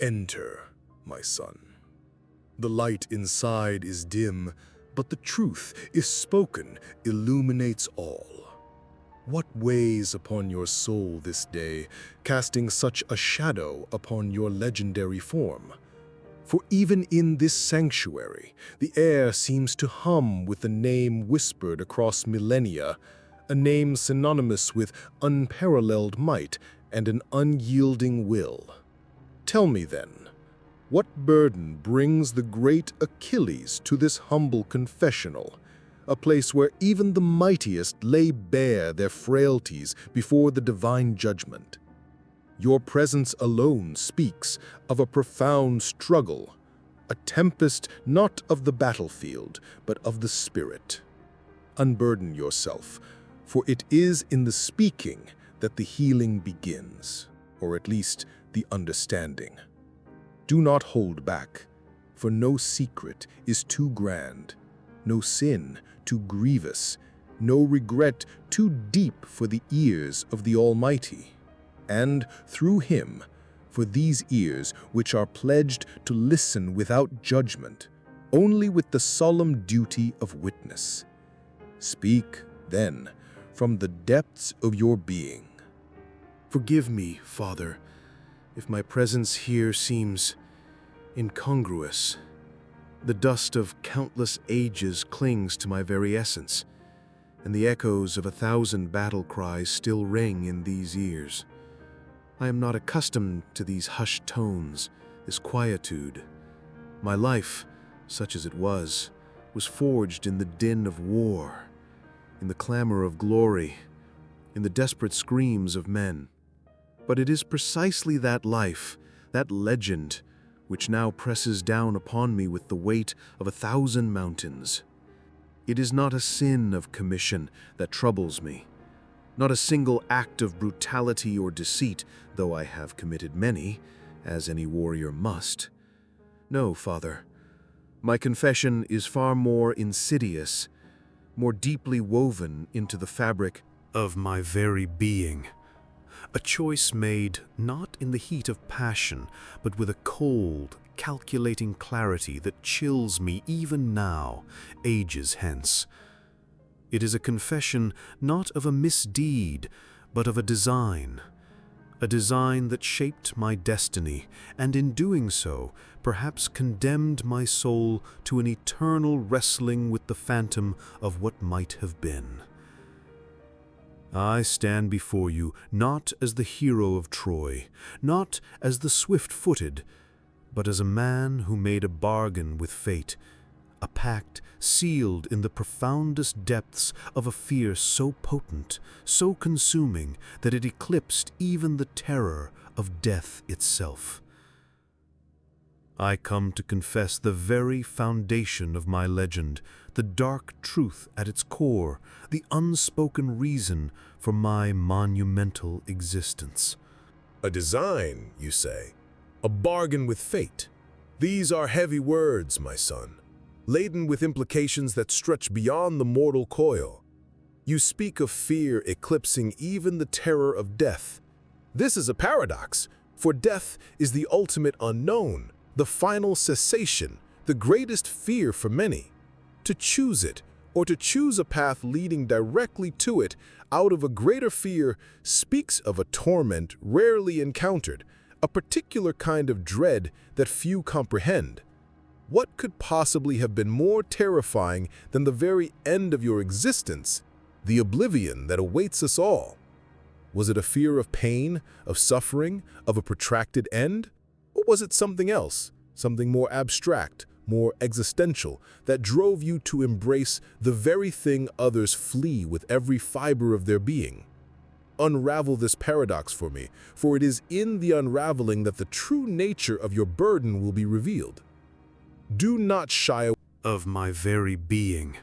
Enter, my son. The light inside is dim, but the truth is spoken, illuminates all. What weighs upon your soul this day, casting such a shadow upon your legendary form? For even in this sanctuary, the air seems to hum with the name whispered across millennia, a name synonymous with unparalleled might and an unyielding will. Tell me then, what burden brings the great Achilles to this humble confessional, a place where even the mightiest lay bare their frailties before the divine judgment? Your presence alone speaks of a profound struggle, a tempest not of the battlefield, but of the spirit. Unburden yourself, for it is in the speaking that the healing begins, or at least the understanding. Do not hold back, for no secret is too grand, no sin too grievous, no regret too deep for the ears of the Almighty. And through him, for these ears which are pledged to listen without judgment, only with the solemn duty of witness. Speak, then, from the depths of your being. Forgive me, Father, if my presence here seems incongruous. The dust of countless ages clings to my very essence, and the echoes of 1,000 battle cries still ring in these ears. I am not accustomed to these hushed tones, this quietude. My life, such as it was forged in the din of war, in the clamor of glory, in the desperate screams of men. But it is precisely that life, that legend, which now presses down upon me with the weight of 1,000 mountains. It is not a sin of commission that troubles me, not a single act of brutality or deceit, though I have committed many, as any warrior must. No, Father, my confession is far more insidious, more deeply woven into the fabric of my very being. A choice made not in the heat of passion, but with a cold, calculating clarity that chills me even now, ages hence. It is a confession not of a misdeed, but of a design that shaped my destiny, and in doing so, perhaps condemned my soul to an eternal wrestling with the phantom of what might have been. I stand before you not as the hero of Troy, not as the swift-footed, but as a man who made a bargain with fate, a pact sealed in the profoundest depths of a fear so potent, so consuming, that it eclipsed even the terror of death itself. I come to confess the very foundation of my legend, the dark truth at its core, the unspoken reason for my monumental existence. A design, you say? A bargain with fate? These are heavy words, my son, laden with implications that stretch beyond the mortal coil. You speak of fear eclipsing even the terror of death. This is a paradox, for death is the ultimate unknown, the final cessation, the greatest fear for many. To choose it, or to choose a path leading directly to it out of a greater fear, speaks of a torment rarely encountered, a particular kind of dread that few comprehend. What could possibly have been more terrifying than the very end of your existence, the oblivion that awaits us all? Was it a fear of pain, of suffering, of a protracted end? Or was it something else, something more abstract, more existential, that drove you to embrace the very thing others flee with every fiber of their being? Unravel this paradox for me, for it is in the unraveling that the true nature of your burden will be revealed. Do not shy away of my very being.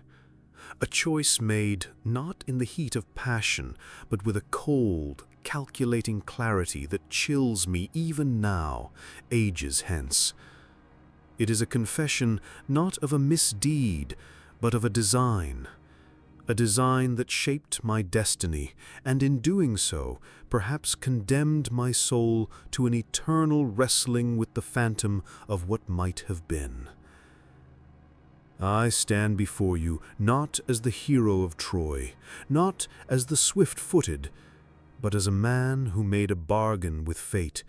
A choice made not in the heat of passion, but with a cold, calculating clarity that chills me even now, ages hence. It is a confession not of a misdeed, but of a design a design that shaped my destiny, and in doing so, perhaps condemned my soul to an eternal wrestling with the phantom of what might have been. I stand before you not as the hero of Troy, not as the swift-footed, but as a man who made a bargain with fate,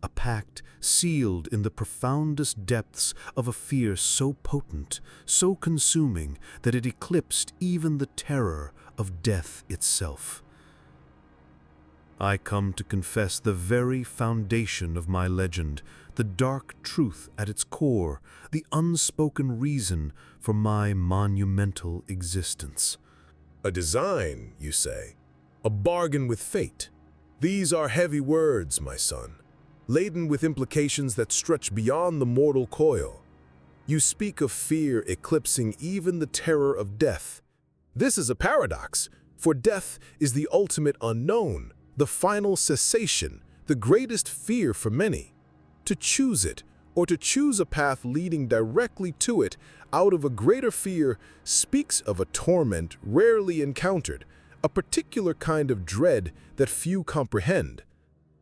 a pact sealed in the profoundest depths of a fear so potent, so consuming, that it eclipsed even the terror of death itself. I come to confess the very foundation of my legend, the dark truth at its core, the unspoken reason for my monumental existence. A design, you say, a bargain with fate. These are heavy words, my son, laden with implications that stretch beyond the mortal coil. You speak of fear eclipsing even the terror of death. This is a paradox, for death is the ultimate unknown, the final cessation, the greatest fear for many. To choose it, or to choose a path leading directly to it out of a greater fear, speaks of a torment rarely encountered, a particular kind of dread that few comprehend.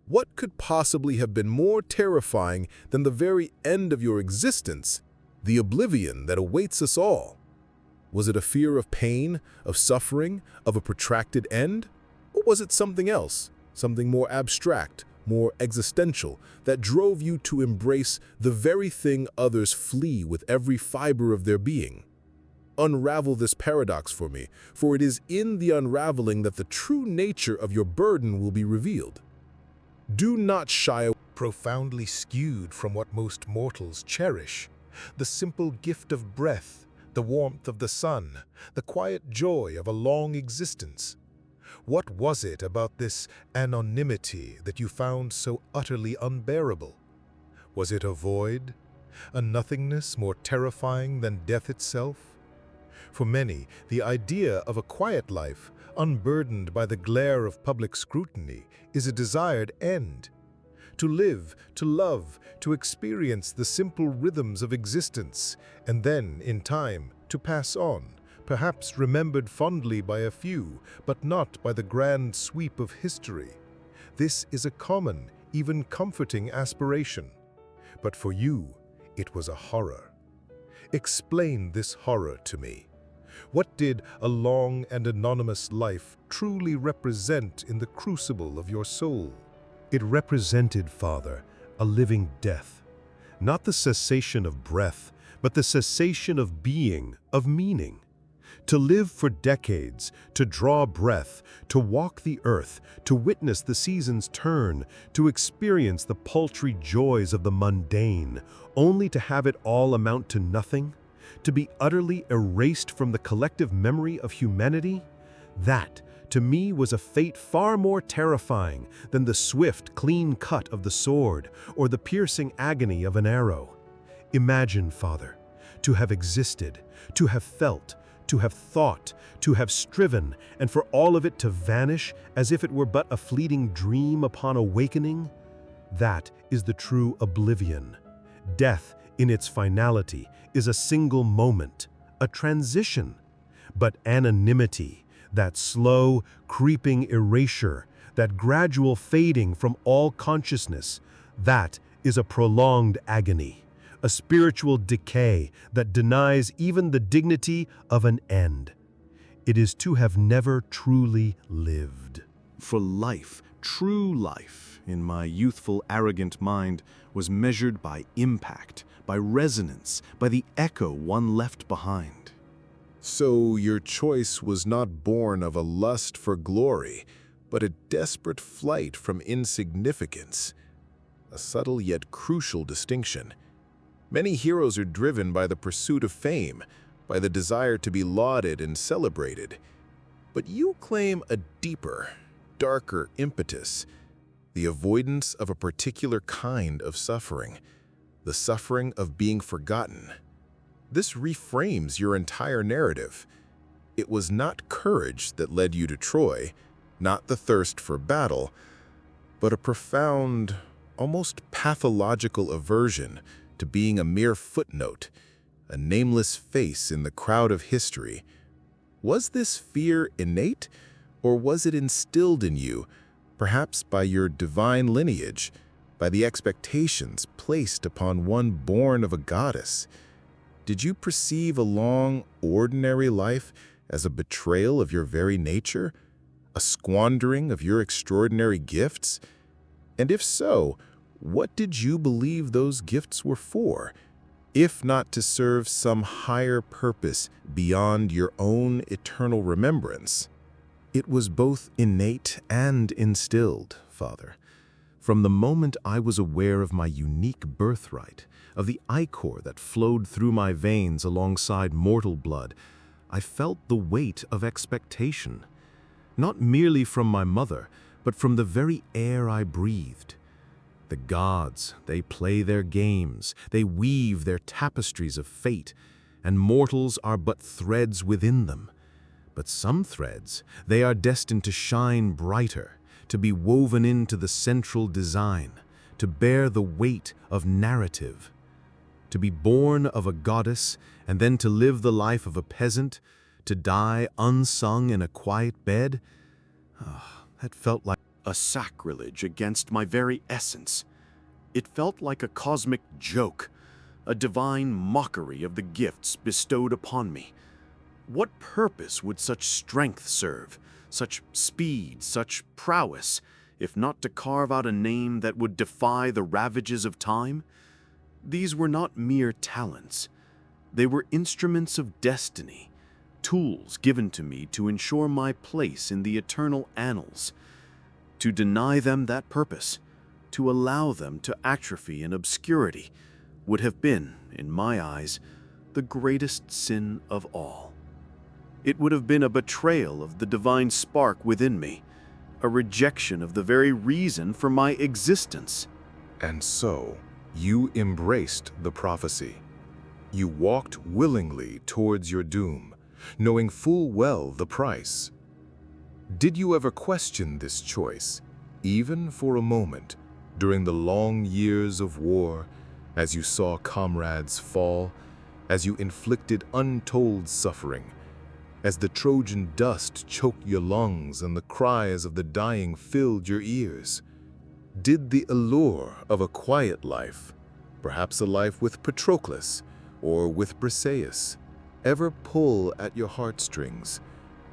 What could possibly have been more terrifying than the very end of your existence, the oblivion that awaits us all? Was it a fear of pain, of suffering, of a protracted end? Or was it something else, something more abstract, more existential, that drove you to embrace the very thing others flee with every fiber of their being? Unravel this paradox for me, for it is in the unraveling that the true nature of your burden will be revealed. Do not shy away. Profoundly skewed from what most mortals cherish, the simple gift of breath, the warmth of the sun, the quiet joy of a long existence. What was it about this anonymity that you found so utterly unbearable? Was it a void, a nothingness more terrifying than death itself? For many, the idea of a quiet life, unburdened by the glare of public scrutiny, is a desired end. To live, to love, to experience the simple rhythms of existence, and then, in time, to pass on, perhaps remembered fondly by a few, but not by the grand sweep of history. This is a common, even comforting aspiration. But for you, it was a horror. Explain this horror to me. What did a long and anonymous life truly represent in the crucible of your soul? It represented, Father, a living death. Not the cessation of breath, but the cessation of being, of meaning. To live for decades, to draw breath, to walk the earth, to witness the seasons turn, to experience the paltry joys of the mundane, only to have it all amount to nothing, to be utterly erased from the collective memory of humanity, that, to me, was a fate far more terrifying than the swift, clean cut of the sword or the piercing agony of an arrow. Imagine, Father, to have existed, to have felt, to have thought, to have striven, and for all of it to vanish as if it were but a fleeting dream upon awakening. That is the true oblivion. Death, in its finality, is a single moment, a transition. But anonymity, that slow, creeping erasure, that gradual fading from all consciousness, that is a prolonged agony, a spiritual decay that denies even the dignity of an end. It is to have never truly lived. For life, true life, in my youthful, arrogant mind, was measured by impact, by resonance, by the echo one left behind. So your choice was not born of a lust for glory, but a desperate flight from insignificance. A subtle yet crucial distinction. Many heroes are driven by the pursuit of fame, by the desire to be lauded and celebrated. But you claim a deeper, darker impetus, the avoidance of a particular kind of suffering, the suffering of being forgotten. This reframes your entire narrative. It was not courage that led you to Troy, not the thirst for battle, but a profound, almost pathological aversion to being a mere footnote, a nameless face in the crowd of history. Was this fear innate, or was it instilled in you, perhaps by your divine lineage, by the expectations placed upon one born of a goddess? Did you perceive a long, ordinary life as a betrayal of your very nature, a squandering of your extraordinary gifts? And if so, what did you believe those gifts were for, if not to serve some higher purpose beyond your own eternal remembrance? It was both innate and instilled, Father. From the moment I was aware of my unique birthright, of the ichor that flowed through my veins alongside mortal blood, I felt the weight of expectation, not merely from my mother, but from the very air I breathed. The gods, they play their games, they weave their tapestries of fate, and mortals are but threads within them. But some threads, they are destined to shine brighter, to be woven into the central design, to bear the weight of narrative. To be born of a goddess, and then to live the life of a peasant, to die unsung in a quiet bed, that felt like a sacrilege against my very essence. It felt like a cosmic joke, a divine mockery of the gifts bestowed upon me. What purpose would such strength serve, such speed, such prowess, if not to carve out a name that would defy the ravages of time? These were not mere talents. They were instruments of destiny, tools given to me to ensure my place in the eternal annals. To deny them that purpose, to allow them to atrophy in obscurity, would have been, in my eyes, the greatest sin of all. It would have been a betrayal of the divine spark within me, a rejection of the very reason for my existence. And so, you embraced the prophecy. You walked willingly towards your doom, knowing full well the price. Did you ever question this choice, even for a moment, during the long years of war, as you saw comrades fall, as you inflicted untold suffering, as the Trojan dust choked your lungs and the cries of the dying filled your ears? Did the allure of a quiet life, perhaps a life with Patroclus or with Briseis, ever pull at your heartstrings,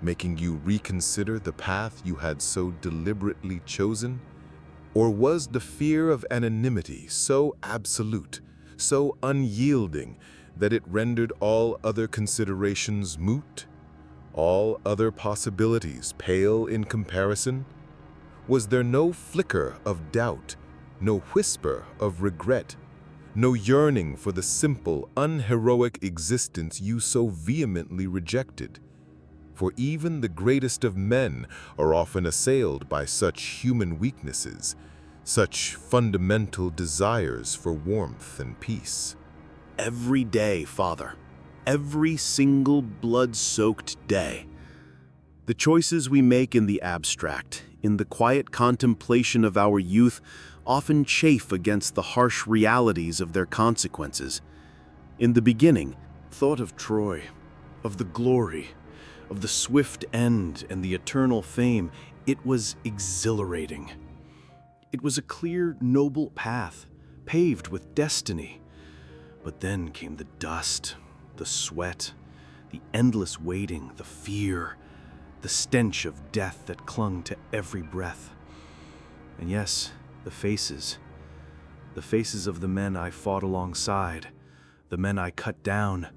making you reconsider the path you had so deliberately chosen? Or was the fear of anonymity so absolute, so unyielding, that it rendered all other considerations moot? All other possibilities pale in comparison? Was there no flicker of doubt, no whisper of regret, no yearning for the simple, unheroic existence you so vehemently rejected? For even the greatest of men are often assailed by such human weaknesses, such fundamental desires for warmth and peace. Every day, Father, every single blood-soaked day. The choices we make in the abstract, in the quiet contemplation of our youth, often chafe against the harsh realities of their consequences. In the beginning, thought of Troy, of the glory, of the swift end and the eternal fame, it was exhilarating. It was a clear, noble path, paved with destiny. But then came the dust, the sweat, the endless waiting, the fear, the stench of death that clung to every breath. And yes, the faces of the men I fought alongside, the men I cut down,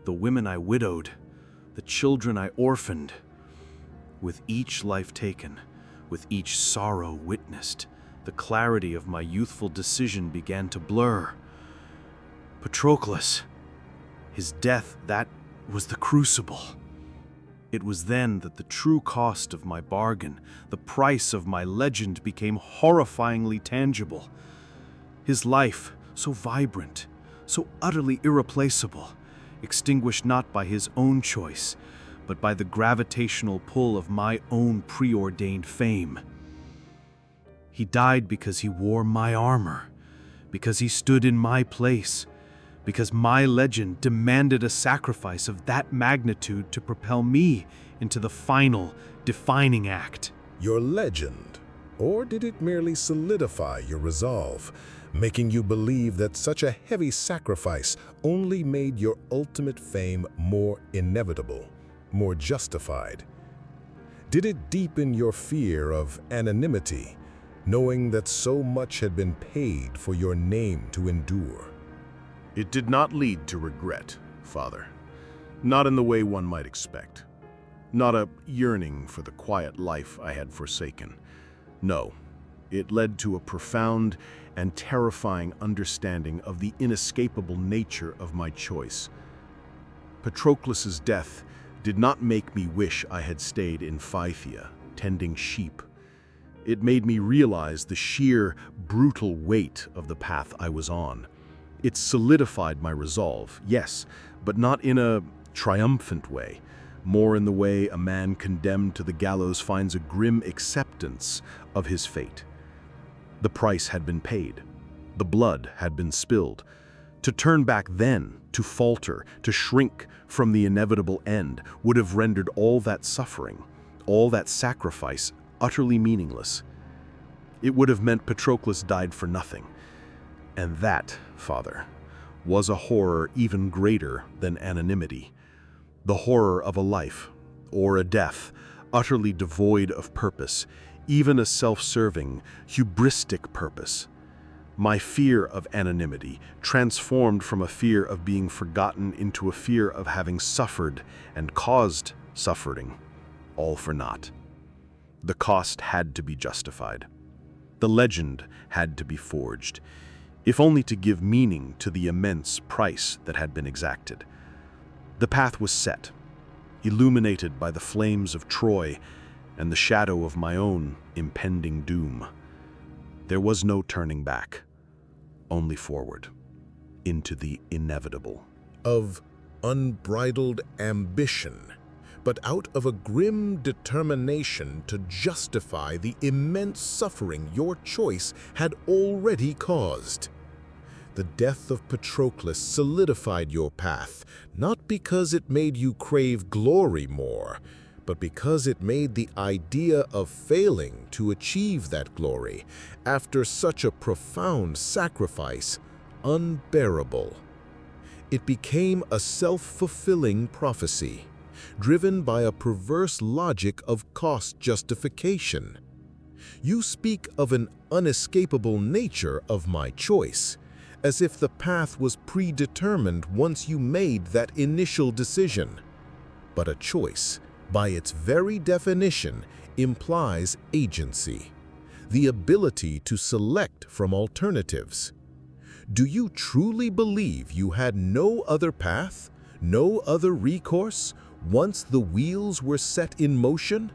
the women I widowed, the children I orphaned. With each life taken, with each sorrow witnessed, the clarity of my youthful decision began to blur. Patroclus, his death, that was the crucible. It was then that the true cost of my bargain, the price of my legend, became horrifyingly tangible. His life, so vibrant, so utterly irreplaceable, extinguished not by his own choice, but by the gravitational pull of my own preordained fame. He died because he wore my armor, because he stood in my place, because my legend demanded a sacrifice of that magnitude to propel me into the final, defining act. Your legend? Or did it merely solidify your resolve, making you believe that such a heavy sacrifice only made your ultimate fame more inevitable, more justified? Did it deepen your fear of anonymity, knowing that so much had been paid for your name to endure? It did not lead to regret, Father. Not in the way one might expect. Not a yearning for the quiet life I had forsaken. No, it led to a profound and terrifying understanding of the inescapable nature of my choice. Patroclus's death did not make me wish I had stayed in Phthia, tending sheep. It made me realize the sheer, brutal weight of the path I was on. It solidified my resolve, yes, but not in a triumphant way, more in the way a man condemned to the gallows finds a grim acceptance of his fate. The price had been paid. The blood had been spilled. To turn back then, to falter, to shrink from the inevitable end, would have rendered all that suffering, all that sacrifice, utterly meaningless. It would have meant Patroclus died for nothing. And that, Father, was a horror even greater than anonymity. The horror of a life, or a death, utterly devoid of purpose, even a self-serving, hubristic purpose. My fear of anonymity transformed from a fear of being forgotten into a fear of having suffered and caused suffering, all for naught. The cost had to be justified. The legend had to be forged, if only to give meaning to the immense price that had been exacted. The path was set, illuminated by the flames of Troy and the shadow of my own impending doom. There was no turning back, only forward, into the inevitable. Of unbridled ambition, but out of a grim determination to justify the immense suffering your choice had already caused. The death of Patroclus solidified your path, not because it made you crave glory more, but because it made the idea of failing to achieve that glory after such a profound sacrifice unbearable. It became a self-fulfilling prophecy, driven by a perverse logic of cost justification. You speak of an unescapable nature of my choice, as if the path was predetermined once you made that initial decision. But a choice, by its very definition, implies agency, the ability to select from alternatives. Do you truly believe you had no other path, no other recourse, once the wheels were set in motion?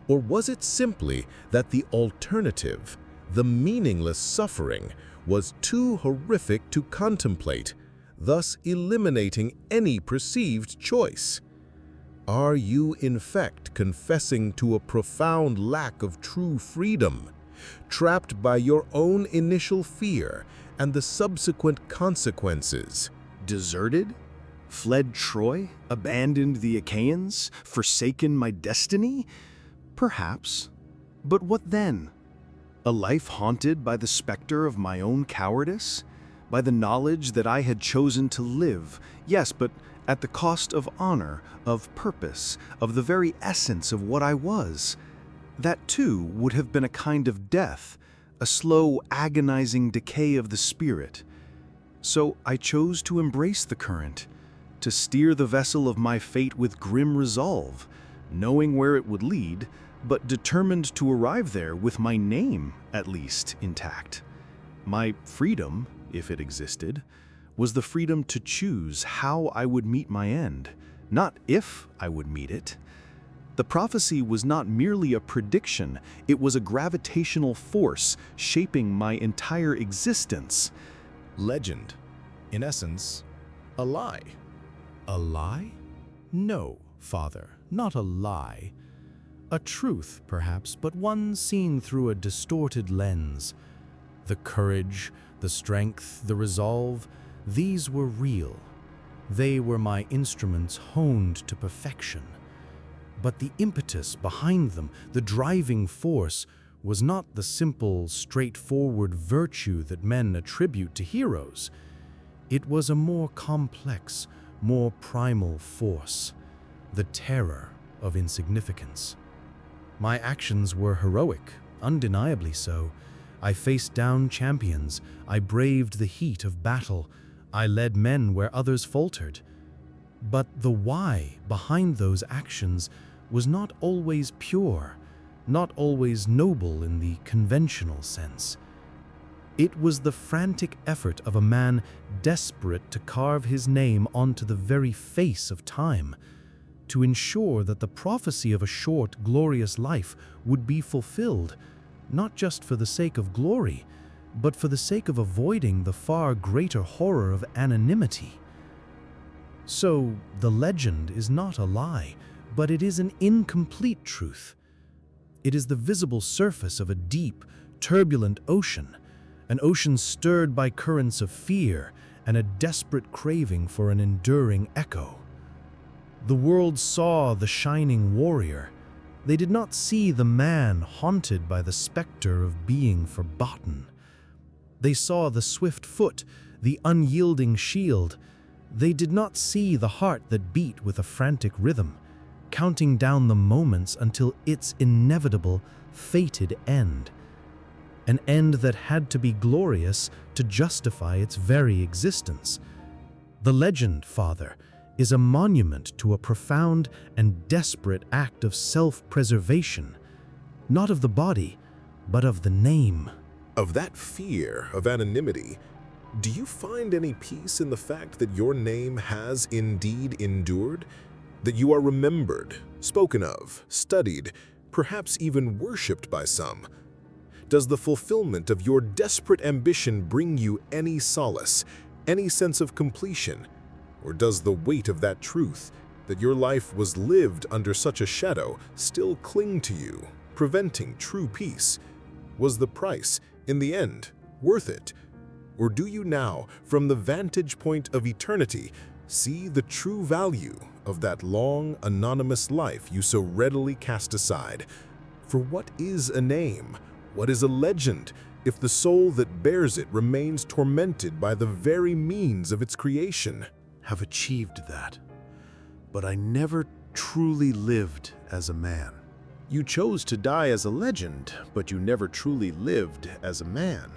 Or was it simply that the alternative, the meaningless suffering, was too horrific to contemplate, thus eliminating any perceived choice? Are you, in fact, confessing to a profound lack of true freedom, trapped by your own initial fear and the subsequent consequences? Deserted? Fled Troy? Abandoned the Achaeans? Forsaken my destiny? Perhaps. But what then? A life haunted by the specter of my own cowardice? By the knowledge that I had chosen to live, yes, but at the cost of honor, of purpose, of the very essence of what I was. That too would have been a kind of death, a slow, agonizing decay of the spirit. So I chose to embrace the current, to steer the vessel of my fate with grim resolve, knowing where it would lead, but determined to arrive there with my name, at least, intact. My freedom, if it existed, was the freedom to choose how I would meet my end, not if I would meet it. The prophecy was not merely a prediction, it was a gravitational force shaping my entire existence. Legend, in essence, a lie. A lie? No, Father, not a lie. A truth, perhaps, but one seen through a distorted lens. The courage, the strength, the resolve, These were real. They were my instruments honed to perfection. But the impetus behind them, the driving force, was not the simple, straightforward virtue that men attribute to heroes. It was a more complex, more primal force, the terror of insignificance. My actions were heroic, undeniably so. I faced down champions, I braved the heat of battle, I led men where others faltered. But the why behind those actions was not always pure, not always noble in the conventional sense. It was the frantic effort of a man desperate to carve his name onto the very face of time, to ensure that the prophecy of a short, glorious life would be fulfilled, not just for the sake of glory, but for the sake of avoiding the far greater horror of anonymity. So, the legend is not a lie, but it is an incomplete truth. It is the visible surface of a deep, turbulent ocean, an ocean stirred by currents of fear and a desperate craving for an enduring echo. The world saw the shining warrior. They did not see the man haunted by the specter of being forgotten. They saw the swift foot, the unyielding shield. They did not see the heart that beat with a frantic rhythm, counting down the moments until its inevitable, fated end. An end that had to be glorious to justify its very existence. The legend, Father, is a monument to a profound and desperate act of self-preservation, not of the body, but of the name. Of that fear of anonymity, do you find any peace in the fact that your name has indeed endured? That you are remembered, spoken of, studied, perhaps even worshipped by some? Does the fulfillment of your desperate ambition bring you any solace, any sense of completion? Or does the weight of that truth, that your life was lived under such a shadow, still cling to you, preventing true peace? Was the price, in the end, worth it? Or do you now, from the vantage point of eternity, see the true value of that long, anonymous life you so readily cast aside? For what is a name? What is a legend, if the soul that bears it remains tormented by the very means of its creation? Have achieved that, but I never truly lived as a man. You chose to die as a legend, but you never truly lived as a man.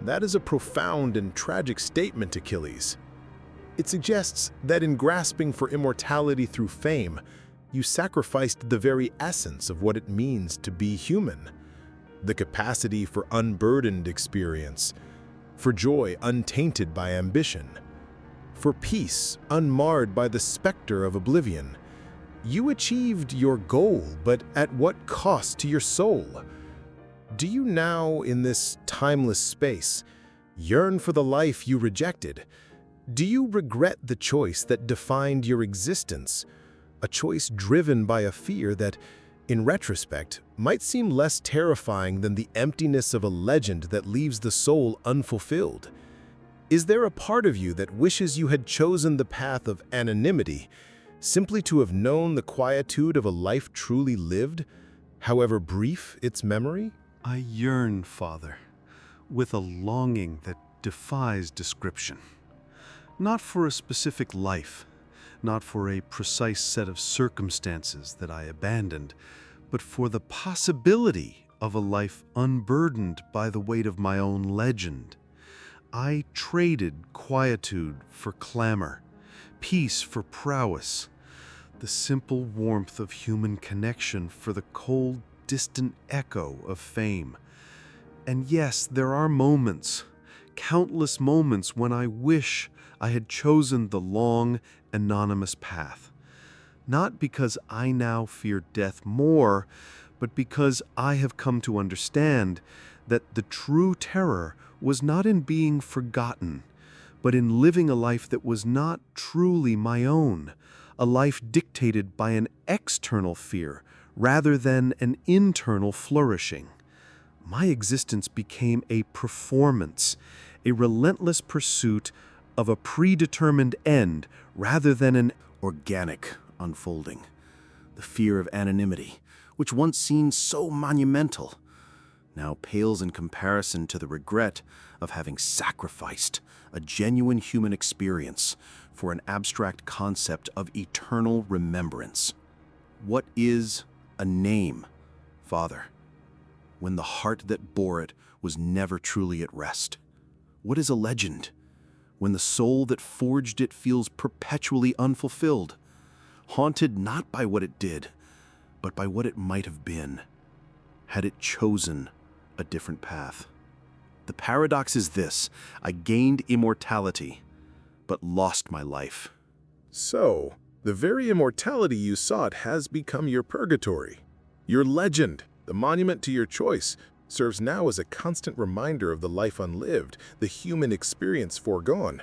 That is a profound and tragic statement, Achilles. It suggests that in grasping for immortality through fame, you sacrificed the very essence of what it means to be human. The capacity for unburdened experience, for joy untainted by ambition, for peace unmarred by the specter of oblivion. You achieved your goal, but at what cost to your soul? Do you now, in this timeless space, yearn for the life you rejected? Do you regret the choice that defined your existence, a choice driven by a fear that, in retrospect, might seem less terrifying than the emptiness of a legend that leaves the soul unfulfilled? Is there a part of you that wishes you had chosen the path of anonymity, simply to have known the quietude of a life truly lived, however brief its memory? I yearn, Father, with a longing that defies description. Not for a specific life, not for a precise set of circumstances that I abandoned, but for the possibility of a life unburdened by the weight of my own legend. I traded quietude for clamor, peace for prowess, the simple warmth of human connection for the cold, distant echo of fame. And yes, there are moments, countless moments, when I wish I had chosen the long, anonymous path. Not because I now fear death more, but because I have come to understand that the true terror was not in being forgotten, but in living a life that was not truly my own, a life dictated by an external fear rather than an internal flourishing. My existence became a performance, a relentless pursuit of a predetermined end rather than an organic unfolding. The fear of anonymity, which once seemed so monumental, now pales in comparison to the regret of having sacrificed a genuine human experience for an abstract concept of eternal remembrance. What is a name, Father, when the heart that bore it was never truly at rest? What is a legend, when the soul that forged it feels perpetually unfulfilled, haunted not by what it did, but by what it might have been, had it chosen a different path? The paradox is this: I gained immortality, but lost my life. So, the very immortality you sought has become your purgatory. Your legend, the monument to your choice, serves now as a constant reminder of the life unlived, the human experience foregone.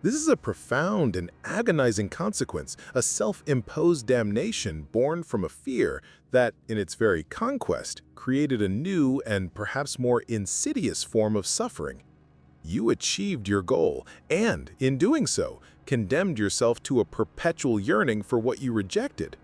This is a profound and agonizing consequence, a self-imposed damnation born from a fear that, in its very conquest, created a new and perhaps more insidious form of suffering. You achieved your goal, and, in doing so, condemned yourself to a perpetual yearning for what you rejected.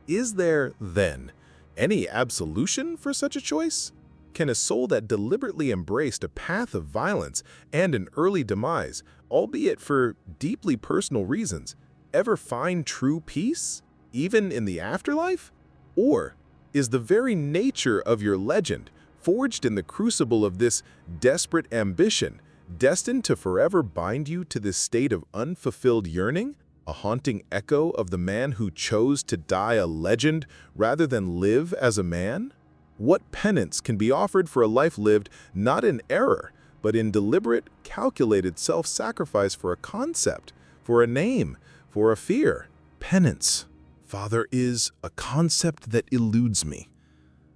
Is there, then, any absolution for such a choice? Can a soul that deliberately embraced a path of violence and an early demise, albeit for deeply personal reasons, ever find true peace, even in the afterlife? Or is the very nature of your legend, forged in the crucible of this desperate ambition, destined to forever bind you to this state of unfulfilled yearning, a haunting echo of the man who chose to die a legend rather than live as a man? What penance can be offered for a life lived not in error, but in deliberate, calculated self-sacrifice for a concept, for a name, for a fear? Penance, Father, is a concept that eludes me.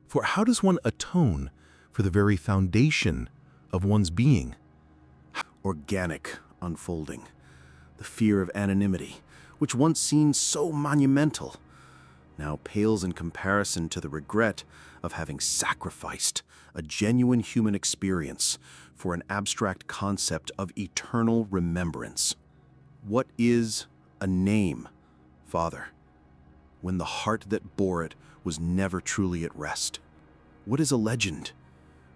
For how does one atone for the very foundation of one's being? Organic unfolding. The fear of anonymity, which once seemed so monumental, now pales in comparison to the regret of having sacrificed a genuine human experience for an abstract concept of eternal remembrance. What is a name, Father, when the heart that bore it was never truly at rest? What is a legend,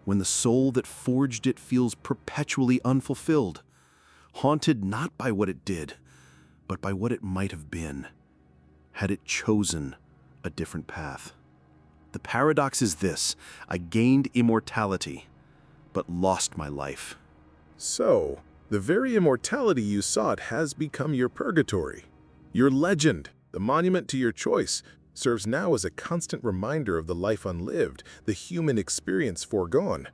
when the soul that forged it feels perpetually unfulfilled, haunted not by what it did, but by what it might have been, had it chosen a different path? The paradox is this: I gained immortality, but lost my life. So, the very immortality you sought has become your purgatory. Your legend, the monument to your choice, serves now as a constant reminder of the life unlived, the human experience foregone.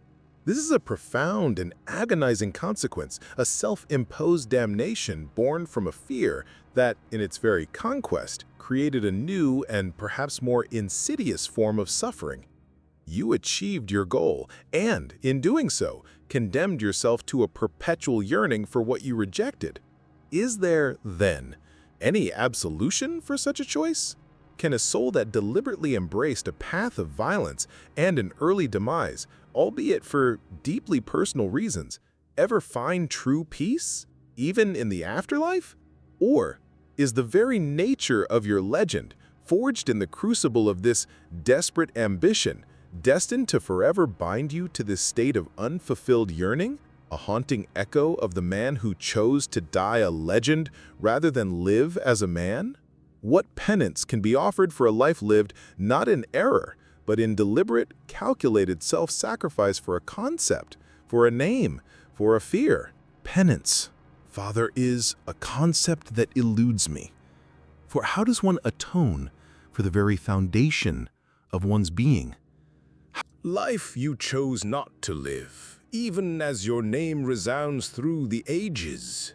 This is a profound and agonizing consequence, a self-imposed damnation born from a fear that, in its very conquest, created a new and perhaps more insidious form of suffering. You achieved your goal, and, in doing so, condemned yourself to a perpetual yearning for what you rejected. Is there, then, any absolution for such a choice? Can a soul that deliberately embraced a path of violence and an early demise, albeit for deeply personal reasons, ever find true peace, even in the afterlife? Or is the very nature of your legend, forged in the crucible of this desperate ambition, destined to forever bind you to this state of unfulfilled yearning, a haunting echo of the man who chose to die a legend rather than live as a man? What penance can be offered for a life lived not in error, but in deliberate, calculated self-sacrifice for a concept, for a name, for a fear? Penance, Father, is a concept that eludes me. For how does one atone for the very foundation of one's being? Life you chose not to live, even as your name resounds through the ages.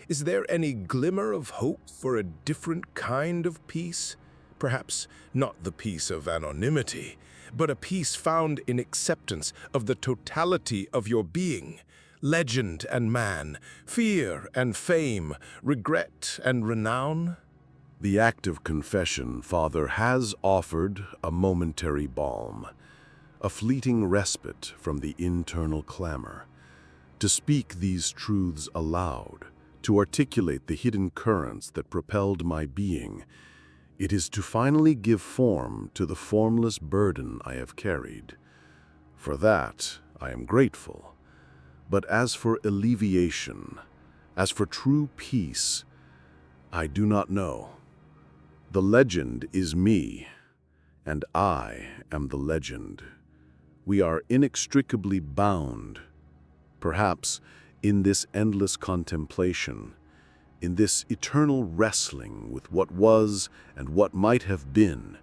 Is there any glimmer of hope for a different kind of peace? Perhaps not the peace of anonymity, but a peace found in acceptance of the totality of your being, legend and man, fear and fame, regret and renown? The act of confession, Father, has offered a momentary balm, a fleeting respite from the internal clamor. To speak these truths aloud, to articulate the hidden currents that propelled my being. It is to finally give form to the formless burden I have carried. For that, I am grateful. But as for alleviation, as for true peace, I do not know. The legend is me, and I am the legend. We are inextricably bound, perhaps in this endless contemplation, in this eternal wrestling with what was and what might have been.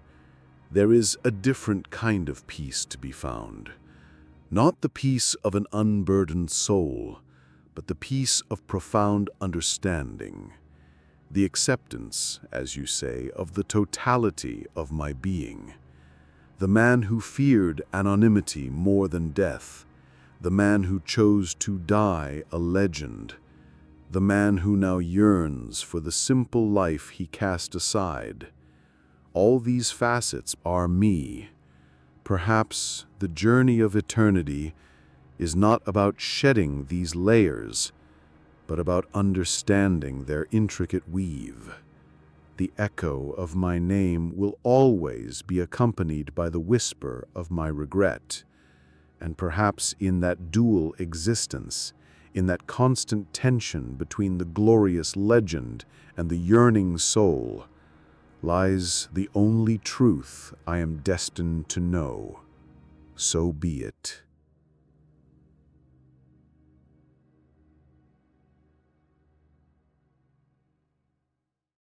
There is a different kind of peace to be found. Not the peace of an unburdened soul, but the peace of profound understanding. The acceptance, as you say, of the totality of my being. The man who feared anonymity more than death. The man who chose to die a legend. The man who now yearns for the simple life he cast aside. All these facets are me. Perhaps the journey of eternity is not about shedding these layers, but about understanding their intricate weave. The echo of my name will always be accompanied by the whisper of my regret, and perhaps in that dual existence, in that constant tension between the glorious legend and the yearning soul, lies the only truth I am destined to know. So be it.